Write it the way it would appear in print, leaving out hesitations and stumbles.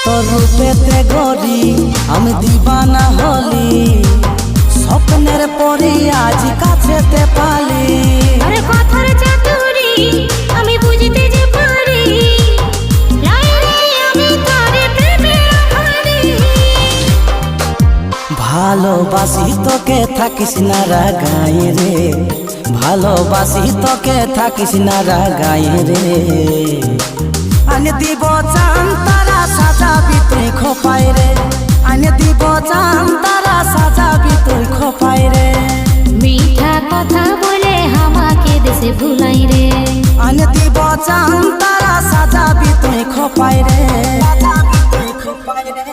তোর রূপেতে গড়ি আমি দিবানা হলি, স্বপ্নের পরি আজ কাছেতে পালি। আরে কথার চাতুরি আমি বুঝতে যে পারি, লাইরে আমি তারে প্রেমের আধারি। ভালোবাসি তোকে থাকিস না রাগাই রে, ভালোবাসি তোকে থাকিস না রাগাই রে। আনে দিব চান তারা সাজাবি তুই খোপাই রে, আনে দিব চান তারা সাজাবি তুই খোপাই রে। মিঠা কথা বলে আমাকে দেশে ভুলাই রে, আনে দিব চান তারা সাজাবি তুই খোপাই রে, সাজাবি তুই খোপাই রে।